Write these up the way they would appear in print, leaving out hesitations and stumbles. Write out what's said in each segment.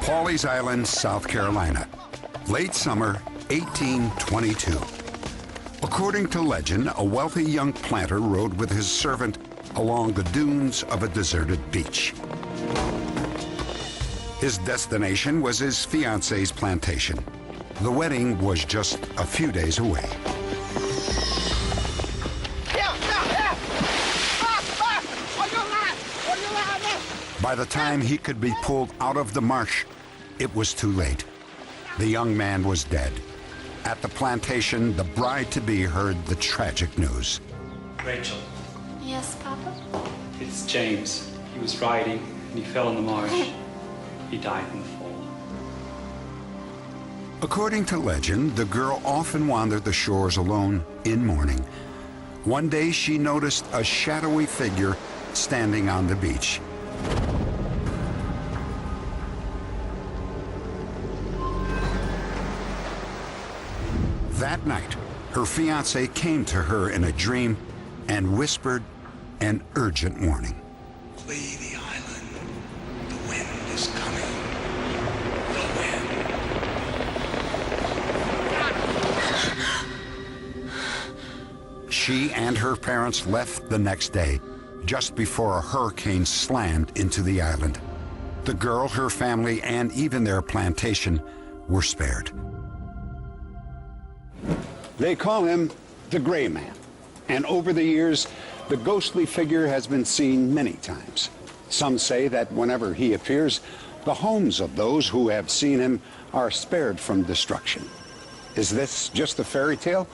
Pawleys Island, South Carolina. Late summer, 1822. According to legend, a wealthy young planter rode with his servant along the dunes of a deserted beach. His destination was his fiancée's plantation. The wedding was just a few days away. By the time he could be pulled out of the marsh, it was too late. The young man was dead. At the plantation, the bride-to-be heard the tragic news. Rachel. Yes, Papa? It's James. He was riding and he fell in the marsh. He died in the fall. According to legend, the girl often wandered the shores alone in mourning. One day she noticed a shadowy figure standing on the beach. That night, her fiancé came to her in a dream and whispered an urgent warning. Flee the island. The wind is coming. The wind. She and her parents left the next day, just before a hurricane slammed into the island. The girl, her family, and even their plantation were spared. They call him the Gray Man, and over the years, the ghostly figure has been seen many times. Some say that whenever he appears, the homes of those who have seen him are spared from destruction. Is this just a fairy tale,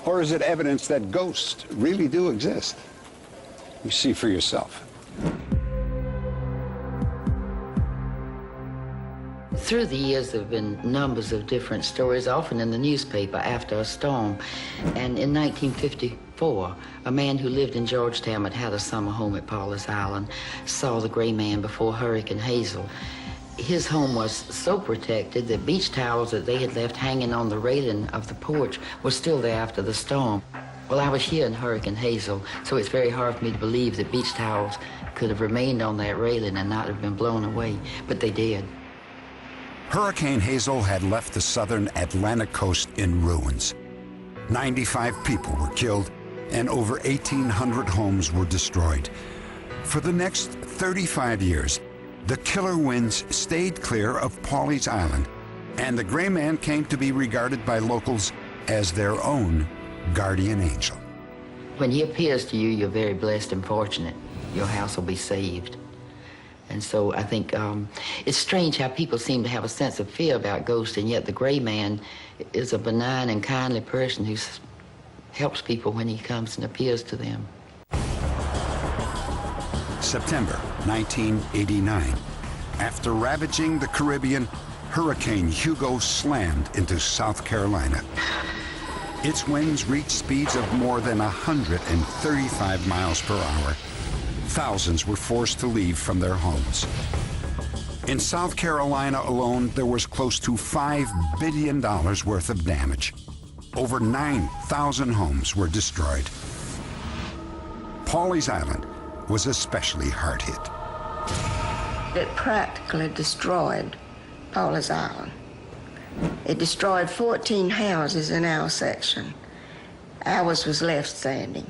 or is it evidence that ghosts really do exist? You see for yourself. Through the years, there have been numbers of different stories, often in the newspaper after a storm. And in 1954, a man who lived in Georgetown but had a summer home at Pawleys Island saw the Gray Man before Hurricane Hazel. His home was so protected that beach towels that they had left hanging on the railing of the porch were still there after the storm. Well, I was here in Hurricane Hazel, so it's very hard for me to believe that beach towels could have remained on that railing and not have been blown away, but they did. Hurricane Hazel had left the southern Atlantic coast in ruins. 95 people were killed, and over 1,800 homes were destroyed. For the next 35 years, the killer winds stayed clear of Pawleys Island, and the Gray Man came to be regarded by locals as their own guardian angel. When he appears to you, you're very blessed and fortunate. Your house will be saved. And so I think it's strange how people seem to have a sense of fear about ghosts, and yet the Gray Man is a benign and kindly person who helps people when he comes and appears to them. September 1989. After ravaging the Caribbean, Hurricane Hugo slammed into South Carolina. Its winds reached speeds of more than 135 miles per hour. Thousands were forced to leave from their homes. In South Carolina alone, there was close to $5 billion worth of damage. Over 9,000 homes were destroyed. Pawleys Island was especially hard hit. It practically destroyed Pawleys Island. It destroyed 14 houses in our section. Ours was left standing.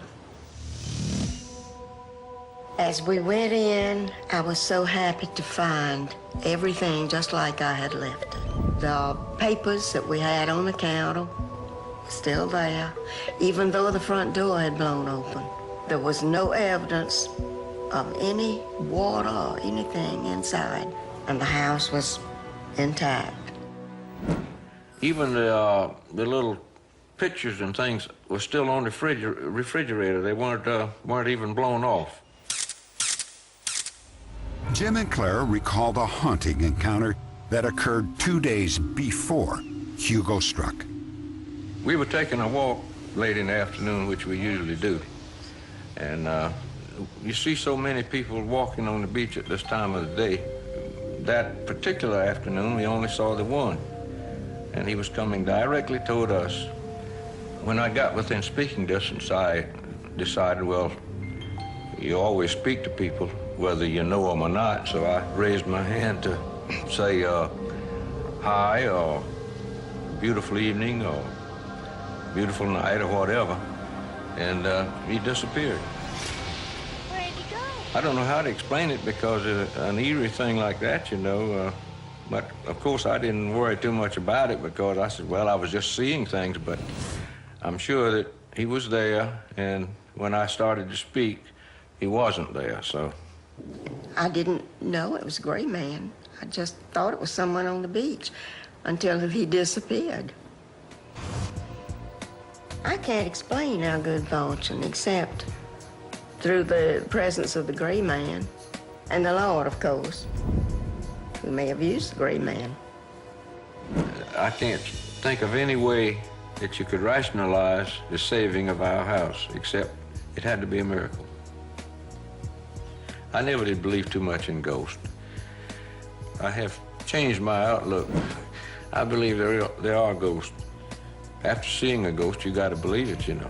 As we went in, I was so happy to find everything just like I had left it. The papers that we had on the counter were still there, even though the front door had blown open. There was no evidence of any water or anything inside, and the house was intact. Even the little pictures and things were still on the refrigerator. They weren't even blown off. Jim and Claire recalled a haunting encounter that occurred 2 days before Hugo struck. We were taking a walk late in the afternoon, which we usually do. And you see so many people walking on the beach at this time of the day. That particular afternoon, we only saw the one. And he was coming directly toward us. When I got within speaking distance, I decided, well, you always speak to people, whether you know them or not, so I raised my hand to say hi, or beautiful evening, or beautiful night, or whatever, and he disappeared. Where'd he go? I don't know how to explain it, because an eerie thing like that, you know, but of course I didn't worry too much about it, because I said, well, I was just seeing things, but I'm sure that he was there, and when I started to speak, he wasn't there, so. I didn't know it was a gray man. I just thought it was someone on the beach until he disappeared. I can't explain our good fortune except through the presence of the gray man and the Lord, of course, who may have used the gray man. I can't think of any way that you could rationalize the saving of our house, except it had to be a miracle. I never did believe too much in ghosts. I have changed my outlook. I believe there are ghosts. After seeing a ghost, you got to believe it, you know.